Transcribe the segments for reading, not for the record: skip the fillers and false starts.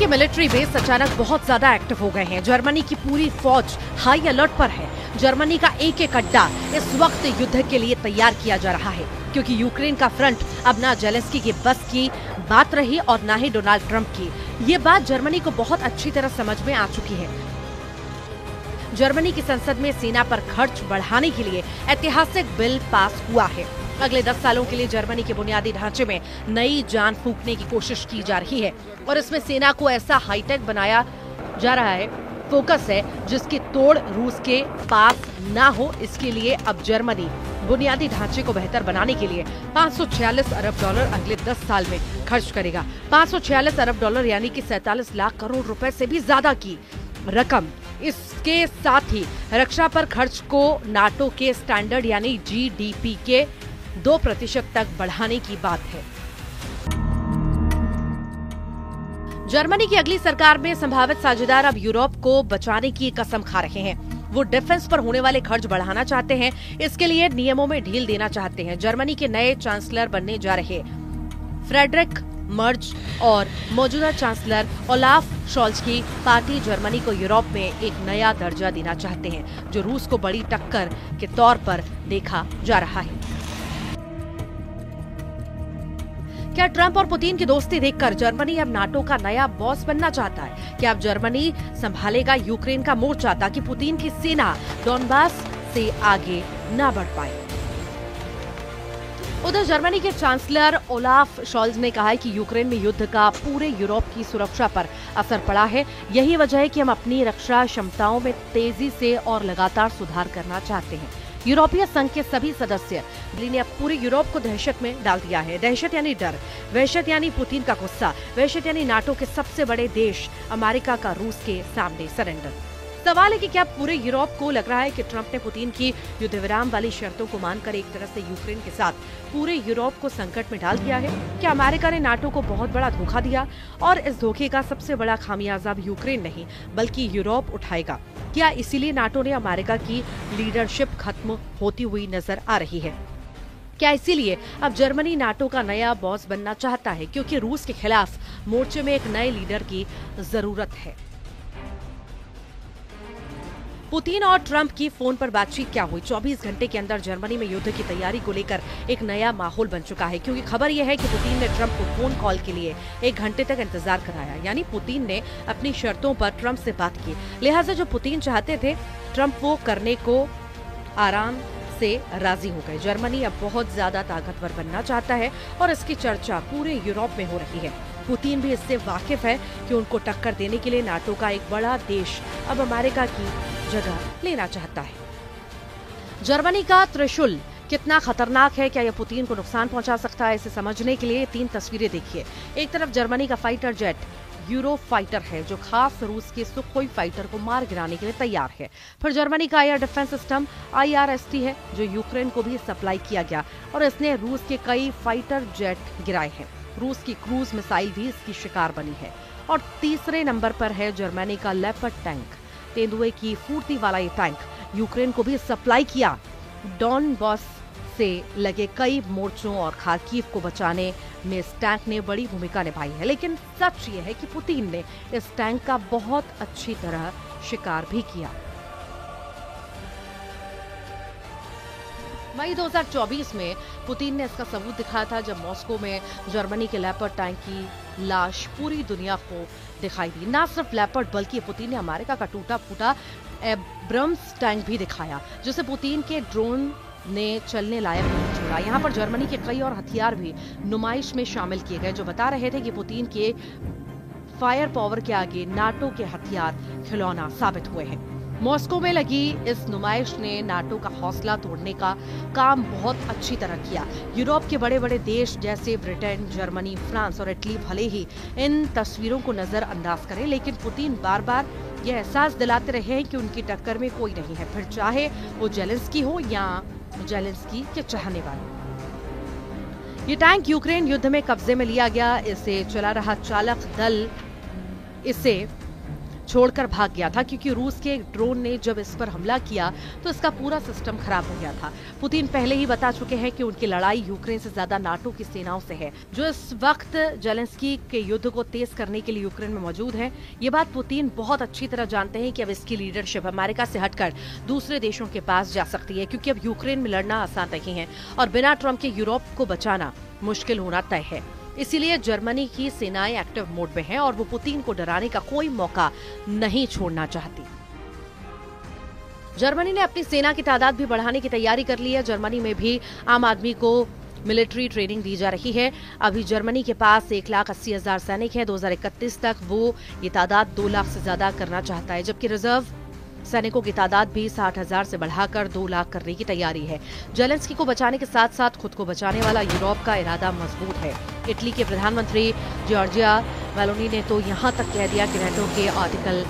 के military base अचानक बहुत ज्यादा एक्टिव हो गए हैं। जर्मनी की पूरी फौज हाई अलर्ट पर है। जर्मनी का एक एक अड्डा इस वक्त युद्ध के लिए तैयार किया जा रहा है, क्योंकि यूक्रेन का फ्रंट अब ना जेलेंस्की की बस की बात रही और ना ही डोनाल्ड ट्रंप की। ये बात जर्मनी को बहुत अच्छी तरह समझ में आ चुकी है। जर्मनी की संसद में सेना पर खर्च बढ़ाने के लिए ऐतिहासिक बिल पास हुआ है। अगले 10 सालों के लिए जर्मनी के बुनियादी ढांचे में नई जान फूंकने की कोशिश की जा रही है और इसमें सेना को ऐसा हाईटेक बनाया जा रहा है। फोकस है जिसकी तोड़ रूस के पास ना हो। इसके लिए अब जर्मनी बुनियादी ढांचे को बेहतर बनाने के लिए 546 अरब डॉलर अगले 10 साल में खर्च करेगा। 546 अरब डॉलर यानी कि 47 लाख करोड़ रुपए से भी ज्यादा की रकम। इसके साथ ही रक्षा पर खर्च को नाटो के स्टैंडर्ड यानी जीडीपी के 2% तक बढ़ाने की बात है। जर्मनी की अगली सरकार में संभावित साझेदार अब यूरोप को बचाने की कसम खा रहे हैं। वो डिफेंस पर होने वाले खर्च बढ़ाना चाहते हैं। इसके लिए नियमों में ढील देना चाहते हैं। जर्मनी के नए चांसलर बनने जा रहे फ्रेडरिक मर्ज और मौजूदा चांसलर ओलाफ शॉल्ज की पार्टी जर्मनी को यूरोप में एक नया दर्जा देना चाहते हैं, जो रूस को बड़ी टक्कर के तौर पर देखा जा रहा है। क्या ट्रंप और पुतिन की दोस्ती देखकर जर्मनी अब नाटो का नया बॉस बनना चाहता है? क्या अब जर्मनी संभालेगा यूक्रेन का मोर्चा ताकि पुतिन की सेना डोनबास से आगे न बढ़ पाए? उधर जर्मनी के चांसलर ओलाफ शॉल्ज ने कहा है कि यूक्रेन में युद्ध का पूरे यूरोप की सुरक्षा पर असर पड़ा है। यही वजह है कि हम अपनी रक्षा क्षमताओं में तेजी से और लगातार सुधार करना चाहते हैं। यूरोपीय संघ के सभी सदस्य ने अब पूरे यूरोप को दहशत में डाल दिया है। दहशत यानी डर, वहशत यानी पुतिन का गुस्सा, वहशत यानी नाटो के सबसे बड़े देश अमेरिका का रूस के सामने सरेंडर। सवाल है कि क्या पूरे यूरोप को लग रहा है कि ट्रंप ने पुतिन की युद्ध विराम वाली शर्तों को मानकर एक तरह से यूक्रेन के साथ पूरे यूरोप को संकट में डाल दिया है? क्या अमेरिका ने नाटो को बहुत बड़ा धोखा दिया और इस धोखे का सबसे बड़ा खामियाजा यूक्रेन नहीं बल्कि यूरोप उठाएगा? क्या इसीलिए नाटो ने अमेरिका की लीडरशिप खत्म होती हुई नजर आ रही है? क्या इसीलिए अब जर्मनी नाटो का नया बॉस बनना चाहता है, क्योंकि रूस के खिलाफ मोर्चे में एक नए लीडर की जरूरत है? पुतिन और ट्रंप की फोन पर बातचीत क्या हुई? 24 घंटे के अंदर जर्मनी में युद्ध की तैयारी को लेकर एक नया माहौल बन चुका है, क्योंकि खबर यह है कि पुतिन ने ट्रंप को फोन कॉल के लिए 1 घंटे तक इंतजार कराया। यानी पुतिन ने अपनी शर्तों पर ट्रंप से बात की। लिहाजा जो पुतिन चाहते थे ट्रंप वो करने को आराम से राजी हो गए। जर्मनी अब बहुत ज्यादा ताकतवर बनना चाहता है और इसकी चर्चा पूरे यूरोप में हो रही है। पुतिन भी इससे वाकिफ है कि उनको टक्कर देने के लिए नाटो का एक बड़ा देश अब अमेरिका की जगह लेना चाहता है। जर्मनी का त्रिशूल कितना खतरनाक है, क्या यह पुतिन को नुकसान पहुंचा सकता है? इसे समझने के लिए 3 तस्वीरें देखिए। एक तरफ जर्मनी का फाइटर जेट यूरो फाइटर है, जो खास रूस के सुखोई फाइटर को मार गिराने के लिए तैयार है। फिर जर्मनी का एयर डिफेंस सिस्टम IRST है, जो यूक्रेन को भी सप्लाई किया गया और इसने रूस के कई फाइटर जेट गिराए हैं। रूस की क्रूज मिसाइल भी इसकी शिकार बनी है। और तीसरे नंबर पर है जर्मनी का लेपर्ड टैंक। तेंदुए की फुर्ती वाला ये टैंक यूक्रेन को भी सप्लाई किया। डॉनबास से लगे कई मोर्चों और खार्किव को बचाने में इस टैंक ने बड़ी भूमिका निभाई है। लेकिन सच ये है कि पुतिन ने इस टैंक का बहुत अच्छी तरह शिकार भी किया। मई 2024 में पुतिन ने इसका सबूत दिखाया था, जब मॉस्को में जर्मनी के लेपर्ड टैंक की लाश पूरी दुनिया को दिखाई दी। न सिर्फ लेपर्ड बल्कि पुतिन ने अमेरिका का टूटा फूटा एब्रम्स टैंक भी दिखाया, जिसे पुतिन के ड्रोन ने चलने लायक नहीं छोड़ा। यहाँ पर जर्मनी के कई और हथियार भी नुमाइश में शामिल किए गए, जो बता रहे थे कि पुतिन के फायर पावर के आगे नाटो के हथियार खिलौना साबित हुए हैं। मॉस्को में लगी इस नुमाइश ने नाटो का हौसला तोड़ने का काम बहुत अच्छी तरह किया। यूरोप के बड़े बड़े देश जैसे ब्रिटेन, जर्मनी, फ्रांस और इटली भले ही इन तस्वीरों को नजरअंदाज करें, लेकिन पुतिन बार बार यह एहसास दिलाते रहे हैं कि उनकी टक्कर में कोई नहीं है, फिर चाहे वो जेलेंस्की हो या जेलेंस्की के चाहने वाले। ये टैंक यूक्रेन युद्ध में कब्जे में लिया गया। इसे चला रहा चालक दल इसे छोड़कर भाग गया था, क्योंकि रूस के एक ड्रोन ने जब इस पर हमला किया तो इसका पूरा सिस्टम खराब हो गया था। पुतिन पहले ही बता चुके हैं कि उनकी लड़ाई यूक्रेन से ज्यादा नाटो की सेनाओं से है, जो इस वक्त जेलेंस्की के युद्ध को तेज करने के लिए यूक्रेन में मौजूद है। ये बात पुतिन बहुत अच्छी तरह जानते हैं कि अब इसकी लीडरशिप अमेरिका से हटकर दूसरे देशों के पास जा सकती है, क्योंकि अब यूक्रेन में लड़ना आसान नहीं है और बिना ट्रंप के यूरोप को बचाना मुश्किल होना तय है। इसीलिए जर्मनी की सेनाएं एक्टिव मोड में हैं और वो पुतिन को डराने का कोई मौका नहीं छोड़ना चाहती। जर्मनी ने अपनी सेना की तादाद भी बढ़ाने की तैयारी कर ली है। जर्मनी में भी आम आदमी को मिलिट्री ट्रेनिंग दी जा रही है। अभी जर्मनी के पास 1,80,000 सैनिक हैं। 2031 तक वो ये तादाद 2 लाख से ज्यादा करना चाहता है, जबकि रिजर्व सैनिकों की तादाद भी 60,000 से बढ़ाकर 2 लाख करने की तैयारी है। जेलेंस्की को बचाने के साथ साथ खुद को बचाने वाला यूरोप का इरादा मजबूत है। इटली के प्रधानमंत्री जॉर्जिया मेलोनी ने तो यहां तक कह दिया कि नेटो के आर्टिकल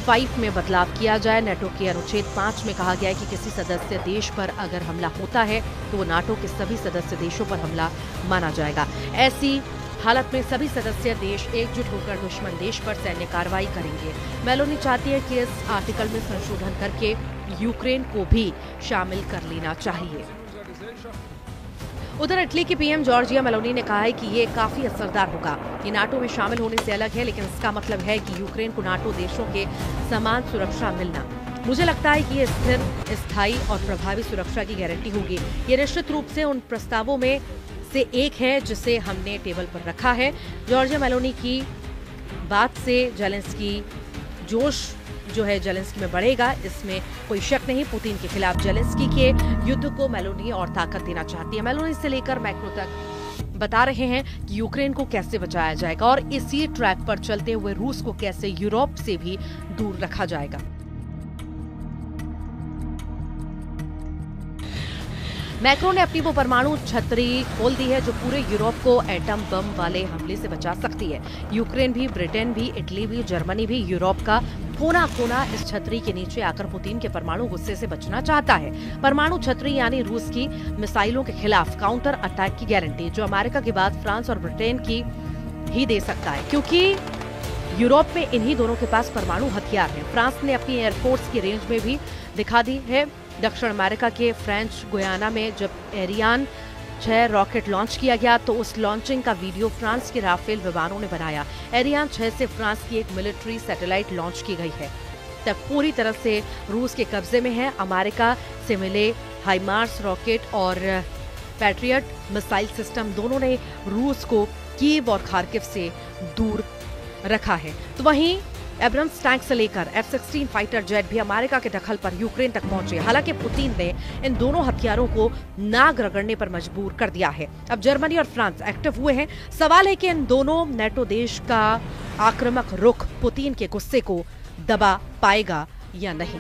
5 में बदलाव किया जाए। नेटो के अनुच्छेद 5 में कहा गया है कि किसी सदस्य देश पर अगर हमला होता है तो वो नाटो के सभी सदस्य देशों पर हमला माना जाएगा। ऐसी हालत में सभी सदस्य देश एकजुट होकर दुश्मन देश पर सैन्य कार्रवाई करेंगे। मेलोनी चाहती है कि इस आर्टिकल में संशोधन करके यूक्रेन को भी शामिल कर लेना चाहिए। उधर इटली की पीएम जॉर्जिया मेलोनी ने कहा है कि ये काफी असरदार होगा। ये नाटो में शामिल होने से अलग है, लेकिन इसका मतलब है कि यूक्रेन को नाटो देशों के समान सुरक्षा मिलना। मुझे लगता है कि ये स्थिर, स्थायी और प्रभावी सुरक्षा की गारंटी होगी। ये निश्चित रूप से उन प्रस्तावों में से एक है जिसे हमने टेबल पर रखा है। जॉर्जिया मेलोनी की बात से जेलेंस्की जोश जो है जेलेंस्की में बढ़ेगा, इसमें कोई शक नहीं। पुतिन के खिलाफ जेलेंस्की के युद्ध को मेलोनी और ताकत देना चाहती है। मेलोनी से लेकर मैक्रो तक बता रहे हैं कि यूक्रेन को कैसे बचाया जाएगा और इसी ट्रैक पर चलते हुए रूस को कैसे यूरोप से भी दूर रखा जाएगा। मैक्रो ने अपनी वो परमाणु छतरी खोल दी है जो पूरे यूरोप को एटम बम वाले हमले से बचा सकती है। यूक्रेन भी, ब्रिटेन भी, इटली भी, जर्मनी भी, यूरोप का कोना कोना इस छतरी के नीचे आकर पुतिन के परमाणु गुस्से से बचना चाहता है। परमाणु छतरी यानी रूस की मिसाइलों के खिलाफ काउंटर अटैक की गारंटी, जो अमेरिका के बाद फ्रांस और ब्रिटेन की ही दे सकता है, क्योंकि यूरोप में इन्हीं दोनों के पास परमाणु हथियार हैं। फ्रांस ने अपनी एयरफोर्स की रेंज में भी दिखा दी है। दक्षिण अमेरिका के फ्रेंच गुयाना में जब एरियान 6 रॉकेट लॉन्च किया गया तो उस लॉन्चिंग का वीडियो फ्रांस के राफेल विमानों ने बनाया। एरियान 6 से फ्रांस की एक मिलिट्री सैटेलाइट लॉन्च की गई है। तब पूरी तरह से रूस के कब्जे में है। अमेरिका से मिले हाइमार्स रॉकेट और पैट्रियट मिसाइल सिस्टम दोनों ने रूस को कीव और खार्किव से दूर रखा है। तो वहीं एब्रम्स टैंक से लेकर F-16 फाइटर जेट भी अमेरिका के दखल पर यूक्रेन तक पहुंचे। हालांकि पुतिन ने इन दोनों हथियारों को नाक रगड़ने पर मजबूर कर दिया है। अब जर्मनी और फ्रांस एक्टिव हुए हैं। सवाल है कि इन दोनों नेटो देश का आक्रामक रुख पुतिन के गुस्से को दबा पाएगा या नहीं।